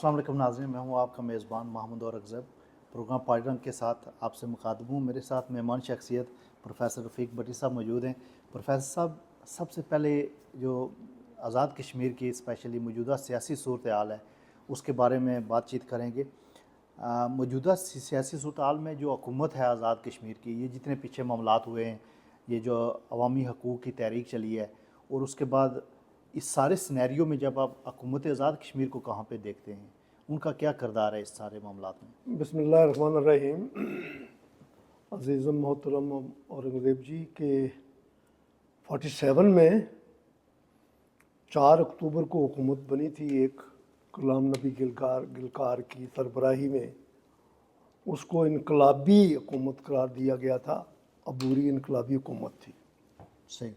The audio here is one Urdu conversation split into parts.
السلام علیکم ناظرین، میں ہوں آپ کا میزبان محمد اورنگزیب۔ پروگرام پارٹی رنگ کے ساتھ آپ سے مخاطب ہوں۔ میرے ساتھ مہمان شخصیت پروفیسر رفیق بٹی صاحب موجود ہیں۔ پروفیسر صاحب، سب سے پہلے جو آزاد کشمیر کی اسپیشلی موجودہ سیاسی صورتحال ہے اس کے بارے میں بات چیت کریں گے۔ موجودہ سیاسی صورتحال میں جو حکومت ہے آزاد کشمیر کی، یہ جتنے پیچھے معاملات ہوئے ہیں، یہ جو عوامی حقوق کی تحریک چلی ہے، اور اس کے بعد اس سارے سینیریو میں جب آپ حکومت آزاد کشمیر کو کہاں پہ دیکھتے ہیں، ان کا کیا کردار ہے اس سارے معاملات میں؟ بسم اللہ الرحمن الرحیم۔ عزیزم محترم اورنگزیب جی کے 47 میں 4 اکتوبر کو حکومت بنی تھی ایک غلام نبی گلکار کی سربراہی میں۔ اس کو انقلابی حکومت قرار دیا گیا تھا، عبوری انقلابی حکومت تھی۔ صحیح۔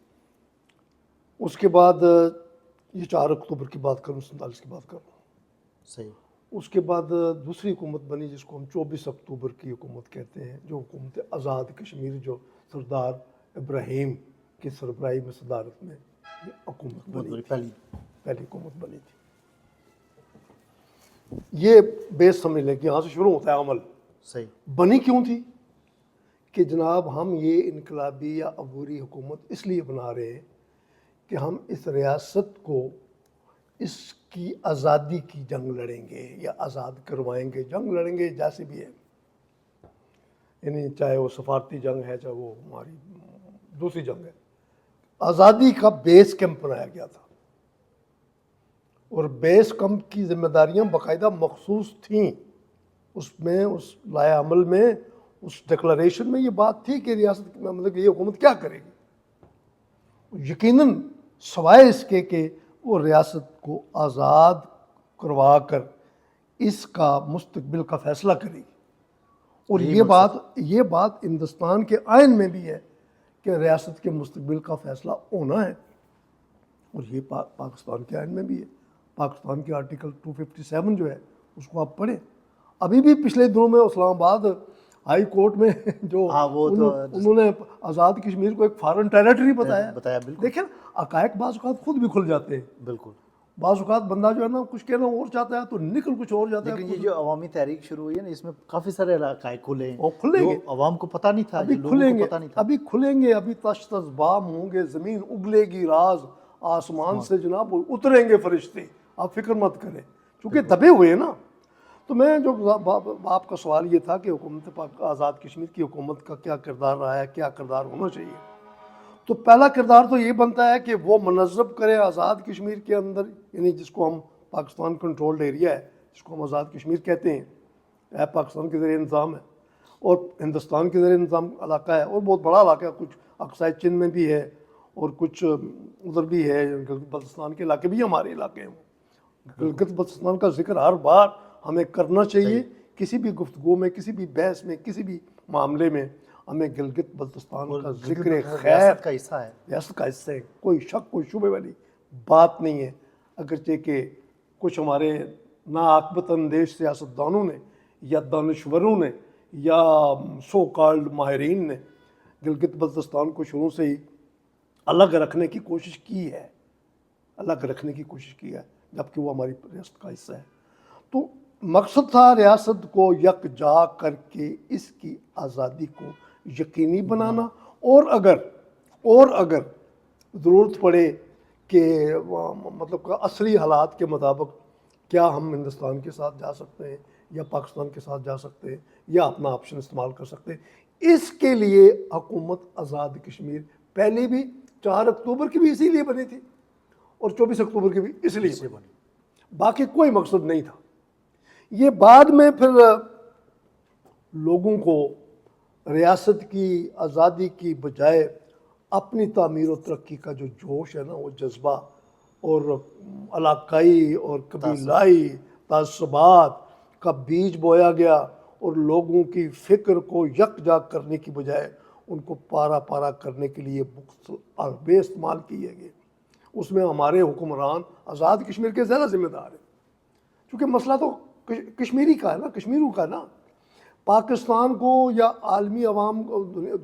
اس کے بعد یہ 4 اکتوبر کی بات کروں، 47 کی بات کروں۔ صحیح۔ اس کے بعد دوسری حکومت بنی جس کو ہم 24 اکتوبر کی حکومت کہتے ہیں، جو حکومت آزاد کشمیر، جو سردار ابراہیم کی سربراہی میں صدارت میں یہ حکومت بنی تھی، پہلی حکومت بنی تھی۔ یہ بیس سمجھ لیں کہ یہاں سے شروع ہوتا ہے عمل۔ صحیح۔ بنی کیوں تھی کہ جناب ہم یہ انقلابی یا عبوری حکومت اس لیے بنا رہے ہیں کہ ہم اس ریاست کو اس کی آزادی کی جنگ لڑیں گے یا آزاد کروائیں گے، جنگ لڑیں گے جیسے بھی ہے، یعنی چاہے وہ سفارتی جنگ ہے، چاہے وہ ہماری دوسری جنگ ہے۔ آزادی کا بیس کیمپ بنایا گیا تھا، اور بیس کیمپ کی ذمہ داریاں باقاعدہ مخصوص تھیں۔ اس میں، اس لائحہ عمل میں، اس ڈکلریشن میں یہ بات تھی کہ ریاست مطلب کہ یہ حکومت کیا کرے گی، یقیناً سوائے اس کے کہ وہ ریاست کو آزاد کروا کر اس کا مستقبل کا فیصلہ کرے گی۔ اور یہ بات ہندوستان کے آئین میں بھی ہے کہ ریاست کے مستقبل کا فیصلہ ہونا ہے، اور یہ پاکستان کے آئین میں بھی ہے۔ پاکستان کے آرٹیکل 257 جو ہے اس کو آپ پڑھیں۔ ابھی بھی پچھلے دنوں میں اسلام آباد ہائی کورٹ میں جو انہوں نے آزاد کشمیر کو ایک فارن ٹیریٹری بتایا۔ دیکھیں حقائق بعض اوقات خود بھی کھل جاتے ہیں۔ بالکل۔ بعض اوقات بندہ جو ہے نا کچھ کہنا اور چاہتا ہے تو نکل کچھ اور جاتا ہے۔ لیکن یہ جو عوامی تحریک شروع ہوئی ہے نا، اس میں کافی سارے حقائق کھلے ہیں، وہ کھلیں گے، عوام کو پتہ نہیں تھا، ابھی کھلیں گے، ابھی کھلیں گے، ابھی تش تش بام ہوں گے، زمین اگلے گی، راز آسمان سے جناب اتریں گے فرشتے، آپ فکر مت کریں، چونکہ دبے ہوئے ہیں نا۔ تو میں جو آپ کا سوال یہ تھا کہ حکومت آزاد کشمیر کی حکومت کا کیا کردار رہا ہے، کیا کردار ہونا چاہیے، تو پہلا کردار تو یہ بنتا ہے کہ وہ منظم کرے آزاد کشمیر کے اندر، یعنی جس کو ہم پاکستان کنٹرولڈ ایریا ہے، جس کو ہم آزاد کشمیر کہتے ہیں، پاکستان کے زیر انتظام ہے اور ہندوستان کے زیر انتظام علاقہ ہے، اور بہت بڑا علاقہ ہے، کچھ اقصائے چین میں بھی ہے اور کچھ ادھر بھی ہے، گلگت بلتستان کے علاقے بھی ہمارے علاقے ہیں۔ گلگت بلتستان کا ذکر ہر بار ہمیں کرنا چاہیے، کسی بھی گفتگو میں، کسی بھی بحث میں، کسی بھی معاملے میں ہمیں گلگت بلتستان کا ذکر خیر ریاست کا حصہ ہے، ریاست کا حصہ ہے، کوئی شک کوئی شبہ والی بات نہیں ہے۔ اگرچہ کہ کچھ ہمارے ناعاقبت اندیش سیاستدانوں نے یا دانشوروں نے یا سو کالڈ ماہرین نے گلگت بلتستان کو شروع سے ہی الگ رکھنے کی کوشش کی ہے، جبکہ وہ ہماری ریاست کا حصہ ہے۔ تو مقصد تھا ریاست کو یکجا کر کے اس کی آزادی کو یقینی بنانا، اور اگر ضرورت پڑے کہ مطلب کہ عصری حالات کے مطابق کیا ہم ہندوستان کے ساتھ جا سکتے ہیں یا پاکستان کے ساتھ جا سکتے ہیں یا اپنا آپشن استعمال کر سکتے ہیں، اس کے لیے حکومت آزاد کشمیر پہلے بھی 4 اکتوبر کی بھی اسی لیے بنی تھی اور 24 اکتوبر کی بھی اس لیے بنی، باقی کوئی مقصد نہیں تھا۔ یہ بعد میں پھر لوگوں کو ریاست کی آزادی کی بجائے اپنی تعمیر و ترقی کا جو جوش ہے نا، وہ جذبہ اور علاقائی اور قبیلائی تعصبات کا بیج بویا گیا، اور لوگوں کی فکر کو یکجا کرنے کی بجائے ان کو پارا پارا کرنے کے لیے حربے استعمال کیے گئے۔ اس میں ہمارے حکمران آزاد کشمیر کے زیادہ ذمہ دار ہیں، کیونکہ مسئلہ تو کشمیری کا ہے نا، کشمیروں کا ہے نا۔ پاکستان کو یا عالمی عوام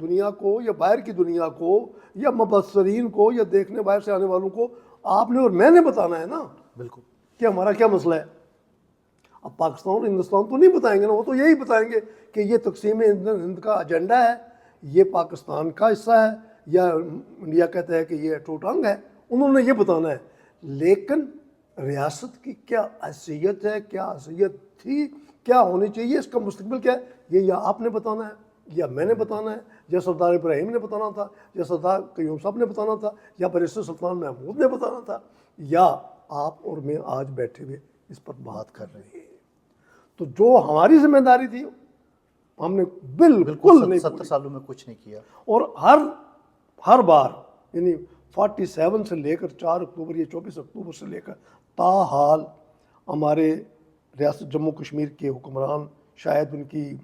دنیا کو یا باہر کی دنیا کو یا مبصرین کو یا دیکھنے باہر سے آنے والوں کو آپ نے اور میں نے بتانا ہے نا، بالکل، کہ ہمارا کیا مسئلہ ہے۔ اب پاکستان اور ہندوستان تو نہیں بتائیں گے نا, وہ تو یہی بتائیں گے کہ یہ تقسیم ہند کا ایجنڈا ہے, یہ پاکستان کا حصہ ہے, یا انڈیا کہتا ہے کہ یہ ٹوٹ ٹانگ ہے. انہوں نے یہ بتانا ہے. لیکن ریاست کی کیا حیثیت ہے, کیا حیثیت تھی, کیا ہونی چاہیے, اس کا مستقبل کیا ہے, یہ یا آپ نے بتانا ہے یا میں نے بتانا ہے, یا سردار ابراہیم نے بتانا تھا, یا سردار قیوم صاحب نے بتانا تھا, یا بیرسٹر سلطان محمود نے بتانا تھا, یا آپ اور میں آج بیٹھے ہوئے اس پر بات کر رہے ہیں. تو جو ہماری ذمہ داری تھی ہم نے بالکل نہیں 70 سالوں میں کچھ نہیں کیا. اور ہر بار یعنی 47 سے لے کر 4 اکتوبر یا 24 اکتوبر سے لے کر تاحال ہمارے ریاست جموں کشمیر کے حکمران, شاید ان کی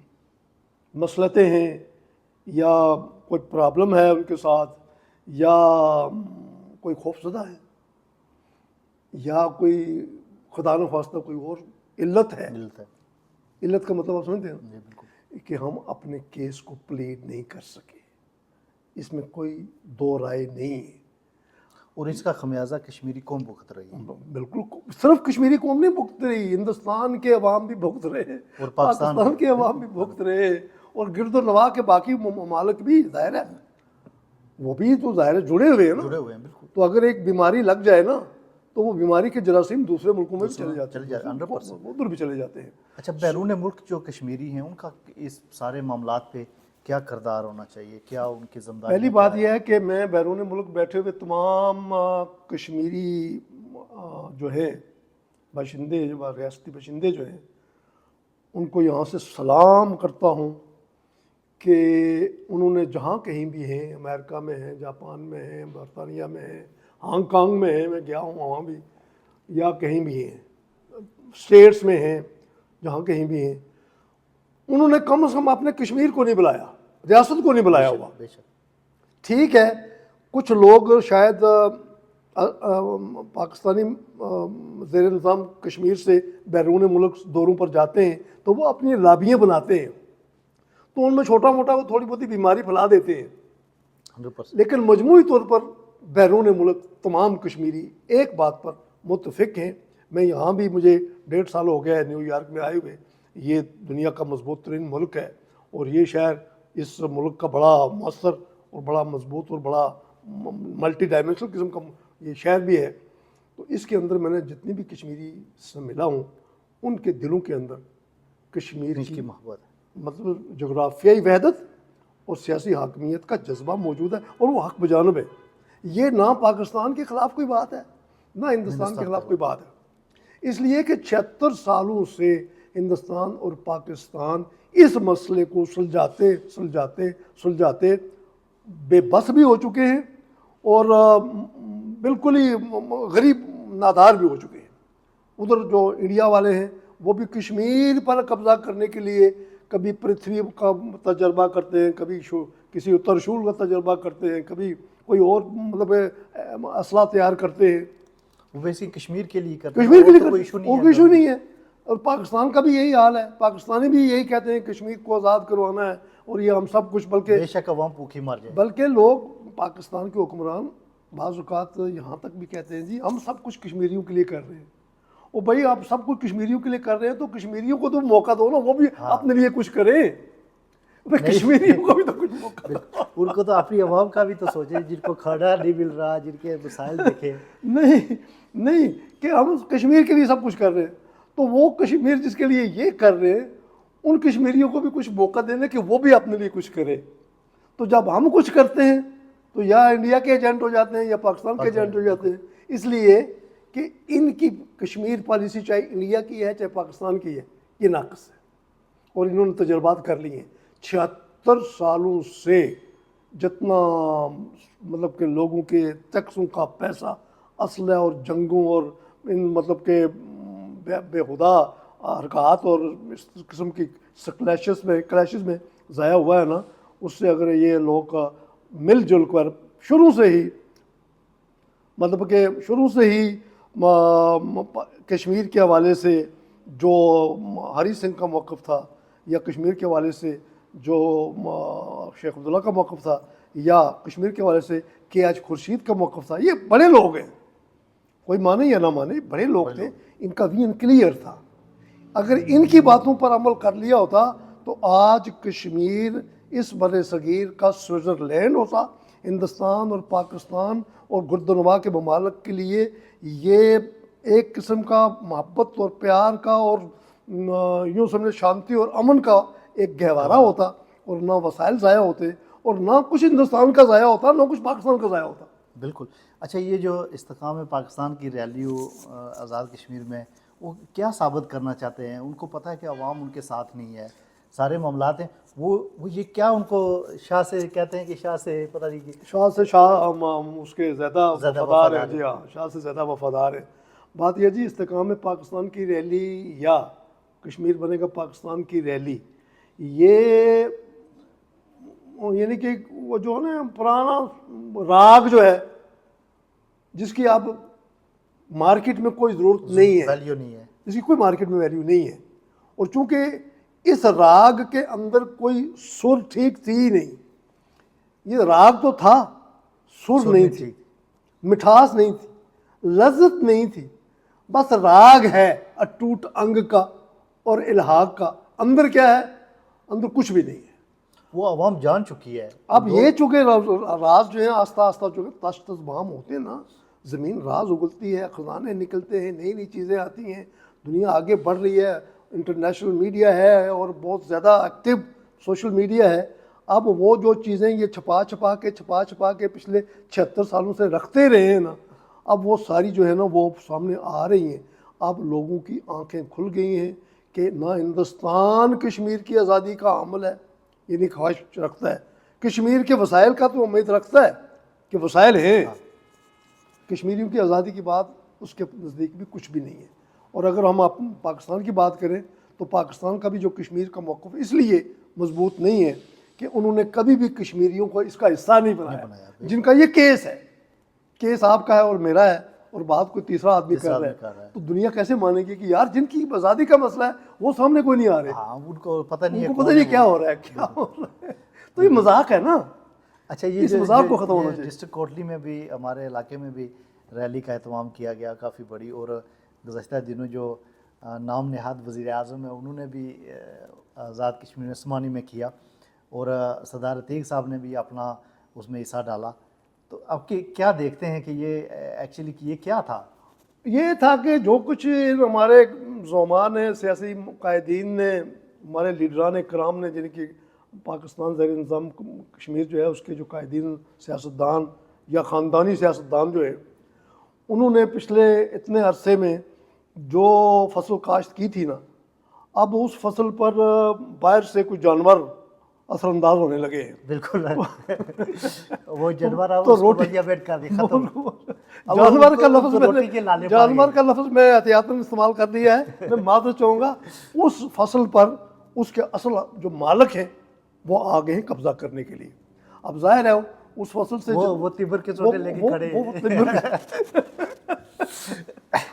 مسلطیں ہیں یا کوئی پرابلم ہے ان کے ساتھ, یا کوئی خوفزدہ ہے, یا کوئی خدا نخواستہ کوئی اور علت ہے. علت کا مطلب آپ سمجھتے ہیں جی بالکل, کہ ہم اپنے کیس کو پلیڈ نہیں کر سکے, اس میں کوئی دو رائے نہیں ہے. اور اس کا خمیازہ کشمیری قوم بھگت رہی ہے. بالکل, صرف کشمیری قوم نہیں بھگت رہی, ہندوستان کے عوام بھی بھگت رہے ہیں, اور پاکستان کے عوام بھی بھگت رہے ہیں, اور گرد و نواح کے باقی ممالک بھی ظاہر ہے وہ بھی تو ظاہر ہے جڑے ہوئے ہیں نا. جڑے ہوئے ہیں بالکل. تو اگر ایک بیماری لگ جائے نا تو وہ بیماری کے جراثیم دوسرے ملکوں میں بھی چلے جاتے ہیں, 100%. ادھر بھی چلے جاتے ہیں. اچھا, بیرون ملک جو کشمیری ہیں ان کا اس سارے معاملات پہ کیا کردار ہونا چاہیے, کیا ان کی ذمہ داری؟ پہلی بات یہ ہے کہ میں بیرون ملک بیٹھے ہوئے تمام کشمیری جو ہے باشندے, ریاستی باشندے جو ہیں, ان کو یہاں سے سلام کرتا ہوں کہ انہوں نے جہاں کہیں بھی ہیں, امریکہ میں ہیں, جاپان میں ہیں, برطانیہ میں ہیں, ہانگ کانگ میں ہیں, میں گیا ہوں وہاں بھی, یا کہیں بھی ہیں, اسٹیٹس میں ہیں, جہاں کہیں بھی ہیں, انہوں نے کم از کم اپنے کشمیر کو نہیں بلایا, ریاست کو نہیں بلایا ہوا. بے شک. ٹھیک ہے, کچھ لوگ شاید پاکستانی زیر نظام کشمیر سے بیرون ملک دوروں پر جاتے ہیں تو وہ اپنی لابیاں بناتے ہیں, تو ان میں چھوٹا موٹا وہ تھوڑی بہت بیماری پھیلا دیتے ہیں. 100%. لیکن مجموعی طور پر بیرون ملک تمام کشمیری ایک بات پر متفق ہیں. میں یہاں بھی مجھے 1.5 سال ہو گیا ہے نیو یارک میں آئے ہوئے. یہ دنیا کا مضبوط ترین ملک ہے, اور یہ شہر اس ملک کا بڑا مؤثر اور بڑا مضبوط اور بڑا ملٹی ڈائمینشنل قسم کا یہ شہر بھی ہے. تو اس کے اندر میں نے جتنی بھی کشمیری سے ملا ہوں, ان کے دلوں کے اندر کشمیر کی محبت ہے, مطلب جغرافیائی وحدت اور سیاسی حاکمیت کا جذبہ موجود ہے, اور وہ حق بجانب ہے. یہ نہ پاکستان کے خلاف کوئی بات ہے, نہ ہندوستان کے خلاف کوئی بات ہے. اس لیے کہ 76 سالوں سے ہندوستان اور پاکستان اس مسئلے کو سلجھاتے بے بس بھی ہو چکے ہیں, اور بالکل ہی غریب نادار بھی ہو چکے ہیں. ادھر جو انڈیا والے ہیں وہ بھی کشمیر پر قبضہ کرنے کے لیے کبھی پرتھوی کا تجربہ کرتے ہیں, کبھی کسی ترشول کا تجربہ کرتے ہیں, کبھی کوئی اور مطلب اسلحہ تیار کرتے ہیں. وہ ویسے کشمیر کے لیے کرتے ہیں, کشمیر کے لیے کوئی ایشو نہیں ہے. کوئی ایشو نہیں ہے. اور پاکستان کا بھی یہی حال ہے, پاکستانی بھی یہی کہتے ہیں کشمیر کو آزاد کروانا ہے, اور یہ ہم سب کچھ, بلکہ بے شک عوام بھوکی مر جائے. بلکہ لوگ پاکستان کے حکمران بعض اوقات یہاں تک بھی کہتے ہیں جی ہم سب کچھ کشمیریوں کے لیے کر رہے ہیں. اور بھائی آپ سب کچھ کشمیریوں کے لیے کر رہے ہیں تو کشمیریوں کو تو موقع دو نا, وہ بھی اپنے لیے کچھ کریں. کشمیریوں کو بھی تو کچھ موقع دو. ان کو تو اپنی عوام کا بھی تو سوچیں, جن کو کھانا نہیں مل رہا, جن کے مسائل دیکھیں. نہیں کہ ہم کشمیر کے لیے سب کچھ کر رہے ہیں, تو وہ کشمیر جس کے لیے یہ کر رہے ہیں ان کشمیریوں کو بھی کچھ موقع دینے کہ وہ بھی اپنے لیے کچھ کرے. تو جب ہم کچھ کرتے ہیں تو یا انڈیا کے ایجنٹ ہو جاتے ہیں یا پاکستان کے ایجنٹ ہو جاتے ہیں. اس لیے کہ ان کی کشمیر پالیسی چاہے انڈیا کی ہے چاہے پاکستان کی ہے, یہ ناقص ہے, اور انہوں نے تجربات کر لیے ہیں. 76 سالوں سے جتنا مطلب کہ لوگوں کے ٹیکسوں کا پیسہ اسلحہ اور جنگوں اور ان مطلب کہ بے خدا حرکات اور اس قسم کی کلیشز میں ضائع ہوا ہے نا, اس سے اگر یہ لوگ مل جل کر شروع سے ہی مطلب کہ کشمیر کے حوالے سے جو ہری سنگھ کا موقف تھا, یا کشمیر کے حوالے سے جو شیخ عبداللہ کا موقف تھا, یا کشمیر کے حوالے سے KH خورشید کا موقف تھا, یہ بڑے لوگ ہیں, کوئی مانے یا نہ مانے, بڑے لوگ تھے, ان کا ویژن کلیئر تھا. اگر ان کی باتوں پر عمل کر لیا ہوتا تو آج کشمیر اس بر صغیر کا سوئٹزرلینڈ ہوتا. ہندوستان اور پاکستان اور گردنوا کے ممالک کے لیے یہ ایک قسم کا محبت اور پیار کا اور یوں سمجھے شانتی اور امن کا ایک گہوارہ ہوتا, اور نہ وسائل ضائع ہوتے اور نہ کچھ ہندوستان کا ضائع ہوتا نہ کچھ پاکستان کا ضائع ہوتا. بالکل. اچھا, یہ جو استحکام پاکستان کی ریلی آزاد کشمیر میں, وہ کیا ثابت کرنا چاہتے ہیں؟ ان کو پتہ ہے کہ عوام ان کے ساتھ نہیں ہے, سارے معاملات ہیں, وہ یہ کیا ان کو شاہ سے کہتے ہیں کہ شاہ سے پتہ نہیں کہ شاہ اس کے زیادہ وفادار ہے. جی ہاں, شاہ سے زیادہ وفادار ہے. بات یہ جی استحکام پاکستان کی ریلی یا کشمیر بنے گا پاکستان کی ریلی, یہ یعنی کہ وہ جو ہے نا پرانا راگ جو ہے جس کی اب مارکیٹ میں کوئی ضرورت نہیں ہے, ویلیو نہیں ہے, اس کی کوئی مارکیٹ میں ویلیو نہیں ہے. اور چونکہ اس راگ کے اندر کوئی سر ٹھیک تھی ہی نہیں, یہ راگ تو تھا, سر نہیں تھی, مٹھاس نہیں تھی, لذت نہیں تھی, بس راگ ہے اٹوٹ انگ کا اور الحاق کا. اندر کیا ہے؟ اندر کچھ بھی نہیں ہے. وہ عوام جان چکی ہے. اب یہ چونکہ راز جو ہیں آہستہ آہستہ جو تش تزبام ہوتے ہیں نا, زمین راز اگلتی ہے, خزانے نکلتے ہیں, نئی نئی چیزیں آتی ہیں, دنیا آگے بڑھ رہی ہے, انٹرنیشنل میڈیا ہے اور بہت زیادہ ایکٹیو سوشل میڈیا ہے. اب وہ جو چیزیں یہ چھپا چھپا کے پچھلے 76 سالوں سے رکھتے رہے ہیں نا, اب وہ ساری جو ہے نا وہ سامنے آ رہی ہیں. اب لوگوں کی آنکھیں کھل گئی ہیں کہ نہ ہندوستان کشمیر کی آزادی کا عمل ہے, یعنی خواہش رکھتا ہے, کشمیر کے وسائل کا تو امید رکھتا ہے کہ وسائل ہیں, کشمیریوں کی آزادی کی بات اس کے نزدیک بھی کچھ بھی نہیں ہے. اور اگر ہم پاکستان کی بات کریں تو پاکستان کا بھی جو کشمیر کا موقف اس لیے مضبوط نہیں ہے کہ انہوں نے کبھی بھی کشمیریوں کو اس کا حصہ نہیں بنایا. جن کا یہ کیس ہے, کیس آپ کا ہے اور میرا ہے, اور بات کوئی تیسرا آدمی کر رہا ہے, تو دنیا کیسے مانے گی کہ یار جن کی آزادی کا مسئلہ ہے وہ سامنے کوئی نہیں آ رہے, ان کو پتہ نہیں ہے, پتہ نہیں کیا ہو رہا ہے, کیا ہو رہا ہے. تو یہ مذاق ہے نا. اچھا, یہ اس مذاق کو ختم ہونا چاہیے. ڈسٹرکٹ کوٹلی میں بھی ہمارے علاقے میں بھی ریلی کا اہتمام کیا گیا کافی بڑی, اور گزشتہ دنوں جو نام نہاد وزیر اعظم ہیں انہوں نے بھی آزاد کشمیر عثمانی میں کیا, اور سردار عتیق صاحب نے بھی اپنا اس میں حصہ ڈالا. تو اب کیا دیکھتے ہیں کہ یہ ایکچولی یہ کیا تھا؟ یہ تھا کہ جو کچھ ہمارے زعماء نے, سیاسی قائدین نے, ہمارے لیڈران کرام نے, جن کی پاکستان زیر نظام کشمیر جو ہے اس کے جو قائدین سیاستدان یا خاندانی سیاستدان جو ہے, انہوں نے پچھلے اتنے عرصے میں جو فصل کاشت کی تھی نا, اب اس فصل پر باہر سے کچھ جانور اثر انداز ہونے لگے ہیں. بالکل, وہ جانور جانور کا لفظ میں احتیاطاً استعمال کر دیا ہے, میں معذرت چاہوں گا. اس فصل پر اس کے اصل جو مالک ہیں وہ آ گئے ہیں قبضہ کرنے کے لیے. اب ظاہر ہے اس فصل سے وہ تمبر کے سوٹے لے کے کھڑے,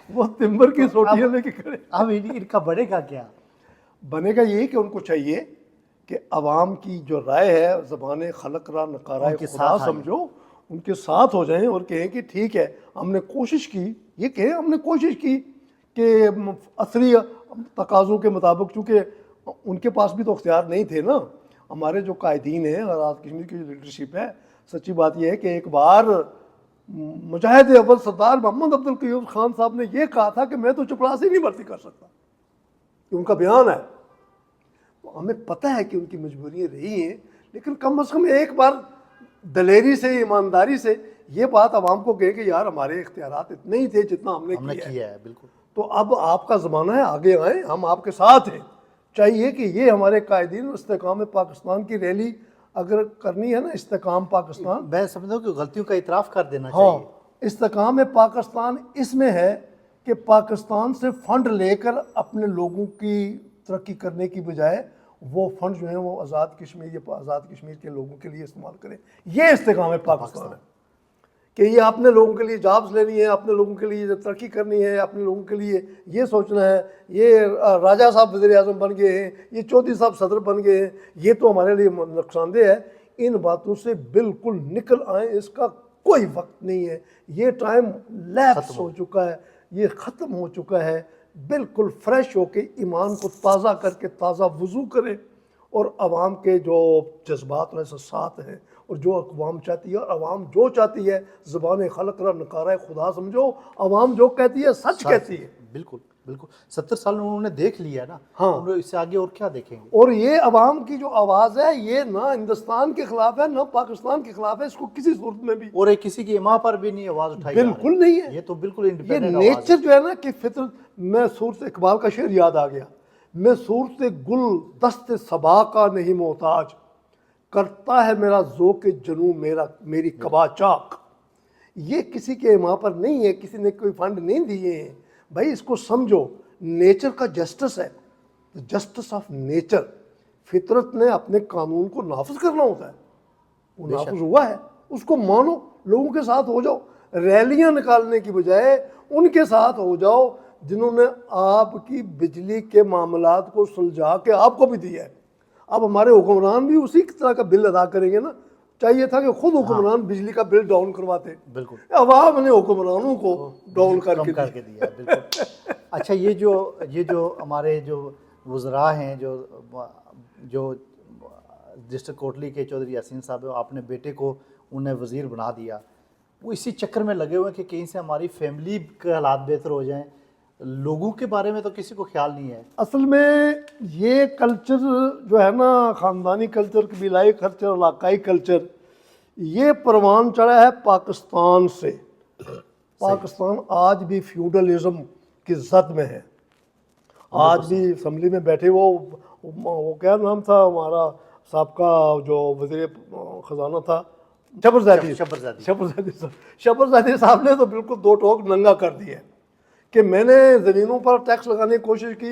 وہ تمبر کی سوٹیاں لے کے کھڑے. اب ان کا بنے گا کیا؟ بنے گا یہ کہ ان کو چاہیے کہ عوام کی جو رائے ہے, زبان خلق را نقارہ خدا سمجھو, ان کے ساتھ ہو جائیں اور کہیں کہ ٹھیک ہے ہم نے کوشش کی, یہ کہیں ہم نے کوشش کی کہ عصری تقاضوں کے مطابق, چونکہ ان کے پاس بھی تو اختیار نہیں تھے نا. ہمارے جو قائدین ہیں آزاد کشمیر کی جو لیڈرشپ ہے, سچی بات یہ ہے کہ ایک بار مجاہد اول سردار محمد عبد القیوم خان صاحب نے یہ کہا تھا کہ میں تو چپڑاسی نہیں بھرتی کر سکتا, کہ ان کا بیان ہے. ہمیں پتہ ہے کہ ان کی مجبوریاں رہی ہیں, لیکن کم از کم ایک بار دلیری سے, ایمانداری سے یہ بات عوام کو کہے کہ یار ہمارے اختیارات اتنے ہی تھے جتنا ہم نے کیا ہے. بالکل. تو اب آپ کا زمانہ ہے, آگے آئیں, ہم آپ کے ساتھ ہیں. چاہیے کہ یہ ہمارے قائدین استحکام پاکستان کی ریلی اگر کرنی ہے نا, استحکام پاکستان, میں سمجھتا ہوں کہ غلطیوں کا اعتراف کر دینا چاہیے. استحکام پاکستان اس میں ہے کہ پاکستان سے فنڈ لے کر اپنے لوگوں کی ترقی کرنے کی بجائے وہ فنڈ جو ہیں وہ آزاد کشمیر یا آزاد کشمیر کے لوگوں کے لیے استعمال کریں. یہ استحکام پاکستان ہے کہ یہ اپنے لوگوں کے لیے جابز لینی ہے, اپنے لوگوں کے لیے ترقی کرنی ہے, اپنے لوگوں کے لیے یہ سوچنا ہے. یہ راجہ صاحب وزیر اعظم بن گئے ہیں, یہ چودھری صاحب صدر بن گئے ہیں, یہ تو ہمارے لیے نقصان دہ ہے. ان باتوں سے بالکل نکل آئیں, اس کا کوئی وقت نہیں ہے. یہ ٹائم لیپس ہو چکا ہے. یہ ختم ہو چکا ہے. بالکل فریش ہو کے ایمان کو تازہ کر کے تازہ وضو کرے اور عوام کے جو جذبات اور احساسات ہیں اور جو عوام چاہتی ہے اور عوام جو چاہتی ہے زبان خلق را نکارہ خدا سمجھو. عوام جو کہتی ہے سچ کہتی ہے. بالکل بالکل 70 سال انہوں نے دیکھ لیا نا. ہاں. انہوں اس سے آگے اور کیا دیکھیں گے؟ اور یہ عوام کی جو آواز ہے یہ نہ ہندوستان کے خلاف ہے نہ پاکستان کے خلاف ہے. اس کو کسی صورت میں بھی اور ایک کسی کی اماں پر بھی نہیں آواز اٹھائی جا رہی. بالکل نہیں ہے. یہ تو بالکل یہ انڈیپینڈنٹ آواز ہے. نیچر جو ہے نا کہ فطرت. میں صورت اقبال کا شعر یاد آ گیا. میں صورت گل دست صبا کا نہیں محتاج کرتا ہے میرا ذوق جنوں میری قبا چاک. یہ کسی کے ماں پر نہیں ہے, کسی نے کوئی فنڈ نہیں دیے ہیں بھائی. اس کو سمجھو نیچر کا جسٹس ہے, جسٹس آف نیچر. فطرت نے اپنے قانون کو نافذ کرنا ہوتا ہے, وہ نافذ ہوا ہے, اس کو مانو, لوگوں کے ساتھ ہو جاؤ. ریلیاں نکالنے کی بجائے ان کے ساتھ ہو جاؤ جنہوں نے آپ کی بجلی کے معاملات کو سلجھا کے آپ کو بھی دیا ہے. اب ہمارے حکمران بھی اسی طرح کا بل ادا کریں گے نا. چاہیے تھا کہ خود حکمران بجلی کا بل ڈاؤن کرواتے. بالکل عوام نے حکمرانوں کو ڈاؤن کر کم کے کر کے دیا. بالکل. اچھا یہ جو ہمارے جو وزراء ہیں جو ڈسٹرکٹ کوٹلی کے چودھری یاسین صاحب, آپ نے بیٹے کو انہیں وزیر بنا دیا, وہ اسی چکر میں لگے ہوئے ہیں کہ کہیں سے ہماری فیملی کے حالات بہتر ہو جائیں. لوگوں کے بارے میں تو کسی کو خیال نہیں ہے. اصل میں یہ کلچر جو ہے نا, خاندانی کلچر, قبیلائی کلچر, علاقائی کلچر, یہ پروان چڑھا ہے پاکستان سے. پاکستان آج بھی فیوڈلزم کی زد میں ہے. آج بھی اسمبلی میں بیٹھے وہ کیا نام تھا ہمارا سابقہ جو وزیر خزانہ تھا, شبرزادی صاحب نے تو بالکل دو ٹوک ننگا کر دیا کہ میں نے زمینوں پر ٹیکس لگانے کی کوشش کی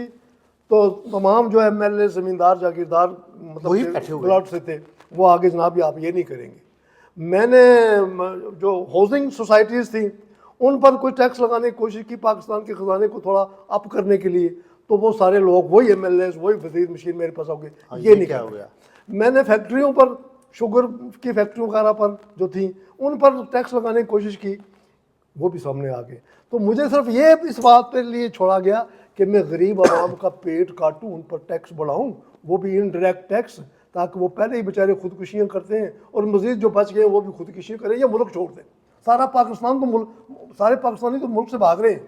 تو تمام جو ایم ایل اے زمیندار جاگیردار مطلب بلاٹ سے تھے وہ آگے جناب آپ یہ نہیں کریں گے. میں نے جو ہاؤسنگ سوسائٹیز تھیں ان پر کوئی ٹیکس لگانے کی کوشش کی پاکستان کے خزانے کو تھوڑا اپ کرنے کے لیے, تو وہ سارے لوگ وہی ایم ایل ایز وہی وزیر مشین میرے پاس آ گئے. یہ نہیں کیا ہوا. میں نے فیکٹریوں پر, شوگر کی فیکٹریوں وغیرہ پر جو تھیں ان پر ٹیکس لگانے کی کوشش کی, وہ بھی سامنے آ گئے. تو مجھے صرف یہ اس بات پہ لیے چھوڑا گیا کہ میں غریب عوام کا پیٹ کاٹوں, ان پر ٹیکس بڑھاؤں, وہ بھی انڈائریکٹ ٹیکس, تاکہ وہ پہلے ہی بیچارے خودکشیاں کرتے ہیں اور مزید جو بچ گئے وہ بھی خودکشی کریں یا ملک چھوڑ دیں. سارا پاکستان تو ملک, سارے پاکستانی تو ملک سے بھاگ رہے ہیں.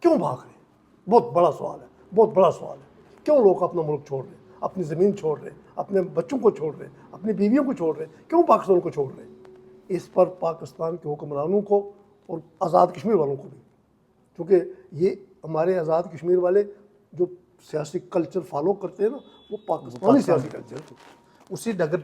کیوں بھاگ رہے ہیں؟ بہت بڑا سوال ہے, بہت بڑا سوال ہے. کیوں لوگ اپنا ملک چھوڑ رہے ہیں, اپنی زمین چھوڑ رہے ہیں, اپنے بچوں کو چھوڑ رہے ہیں, اپنی بیویوں کو چھوڑ رہے ہیں, کیوں پاکستان کو چھوڑ رہے ہیں؟ اس پر پاکستان کے حکمرانوں کو اور آزاد کشمیر والوں کو بھی, کیونکہ یہ ہمارے آزاد کشمیر والے جو سیاسی کلچر فالو کرتے ہیں نا, وہ پاکستانی سیاسی کلچر اسی ڈگر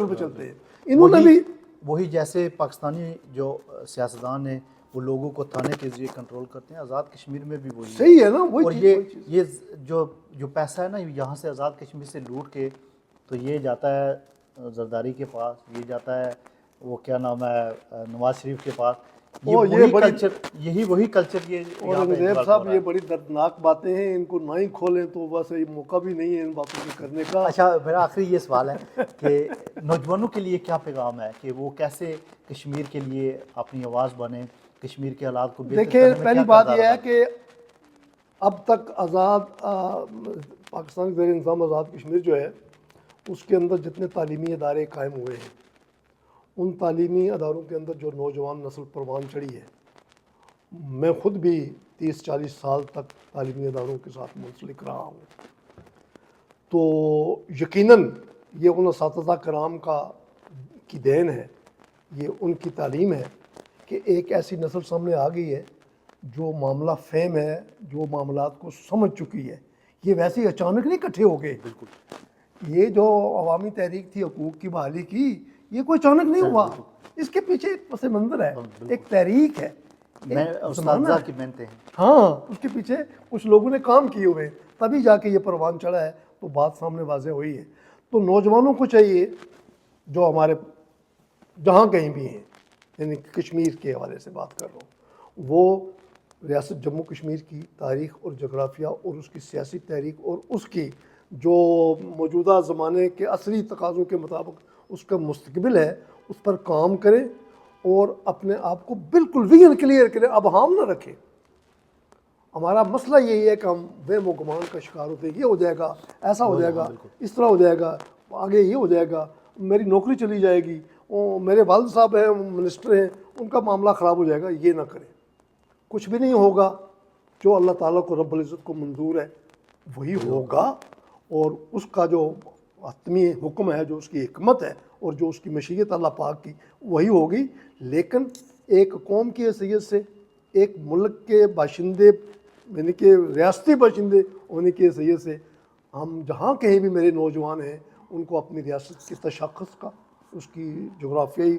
پہ چلتے ہیں. انہوں نے بھی وہی جیسے پاکستانی جو سیاستدان ہیں وہ لوگوں کو تھانے کے ذریعے کنٹرول کرتے ہیں, آزاد کشمیر میں بھی وہی صحیح ہے نا. اور یہ جو پیسہ ہے نا یہاں سے آزاد کشمیر سے لوٹ کے تو یہ جاتا ہے زرداری کے پاس, یہ جاتا ہے وہ کیا نام ہے نواز شریف کے پاس. وہی کلچر اور زیب صاحب یہ بڑی دردناک باتیں ہیں, ان کو نہ ہی کھولیں تو بس یہ موقع بھی نہیں ہے ان باتوں کو کرنے کا. اچھا میرا آخری یہ سوال ہے کہ نوجوانوں کے لیے کیا پیغام ہے کہ وہ کیسے کشمیر کے لیے اپنی آواز بنیں, کشمیر کے حالات کو بہتر کرنے میں دیکھیں, پہلی بات یہ ہے کہ اب تک آزاد پاکستان کے زیر نظام آزاد کشمیر جو ہے اس کے اندر جتنے تعلیمی ادارے قائم ہوئے ہیں, ان تعلیمی اداروں کے اندر جو نوجوان نسل پروان چڑھی ہے, میں خود بھی 30-40 سال تک تعلیمی اداروں کے ساتھ منسلک رہا ہوں, تو یقیناً یہ ان اساتذہ کرام کی دین ہے, یہ ان کی تعلیم ہے کہ ایک ایسی نسل سامنے آ گئی ہے جو معاملہ فہم ہے, جو معاملات کو سمجھ چکی ہے. یہ ویسے ہی اچانک نہیں اکٹھے ہو گئے. بالکل یہ جو عوامی تحریک تھی حقوق کی بحالی کی, یہ کوئی اچانک نہیں ہوا. اس کے پیچھے ایک پس منظر ہے, ایک تحریک ہے, اساتذہ کی محنتیں ہیں. ہاں, اس کے پیچھے کچھ لوگوں نے کام کیے ہوئے, تبھی جا کے یہ پروان چڑھا ہے. تو بات سامنے واضح ہوئی ہے. تو نوجوانوں کو چاہیے جو ہمارے جہاں کہیں بھی ہیں, یعنی کشمیر کے حوالے سے بات کر رہا ہوں, وہ ریاست جموں کشمیر کی تاریخ اور جغرافیہ اور اس کی سیاسی تحریک اور اس کی جو موجودہ زمانے کے عصری تقاضوں کے مطابق اس کا مستقبل ہے, اس پر کام کریں اور اپنے آپ کو بالکل ویژن کلیئر کریں, ابہام نہ رکھیں. ہمارا مسئلہ یہی ہے کہ ہم وہم و گمان کا شکار ہوتے ہیں، یہ ہو جائے گا، ایسا ہو جائے گا، اس طرح ہو جائے گا، آگے یہ ہو جائے گا، میری نوکری چلی جائے گی، میرے والد صاحب ہیں منسٹر ہیں، ان کا معاملہ خراب ہو جائے گا. یہ نہ کریں. کچھ بھی نہیں ہوگا. جو اللہ تعالیٰ کو رب العزت کو منظور ہے وہی ہوگا، اور اس کا جو حتمی حکم ہے، جو اس کی حکمت ہے اور جو اس کی مشیت اللہ پاک کی، وہی ہوگی. لیکن ایک قوم کی حیثیت سے، ایک ملک کے باشندے یعنی کہ ریاستی باشندے ہونے کی حیثیت سے، ہم جہاں کہیں بھی میرے نوجوان ہیں ان کو اپنی ریاست کی تشخص کا، اس کی جغرافیائی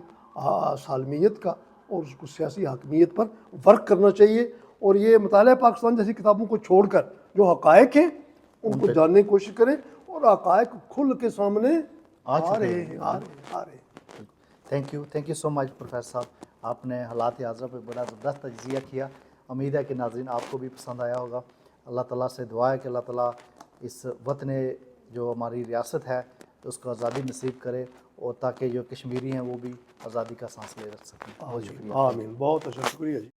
سالمیت کا اور اس کو سیاسی حاکمیت پر ورک کرنا چاہیے. اور یہ مطالعہ پاکستان جیسی کتابوں کو چھوڑ کر جو حقائق ہیں ان کو جاننے کی کوشش کریں، اور حقائق کھل کے سامنے آ رہے ہیں. Thank you so much professor صاحب. آپ نے حالات حاضرہ پہ بڑا زبردست تجزیہ کیا. امید ہے کہ ناظرین آپ کو بھی پسند آیا ہوگا. اللہ تعالیٰ سے دعا ہے کہ اللہ تعالیٰ اس وطن جو ہماری ریاست ہے اس کو آزادی نصیب کرے، اور تاکہ جو کشمیری ہیں وہ بھی آزادی کا سانس لے رکھ سکیں. بہت شکریہ. آمین. بہت اچھا، شکریہ جی.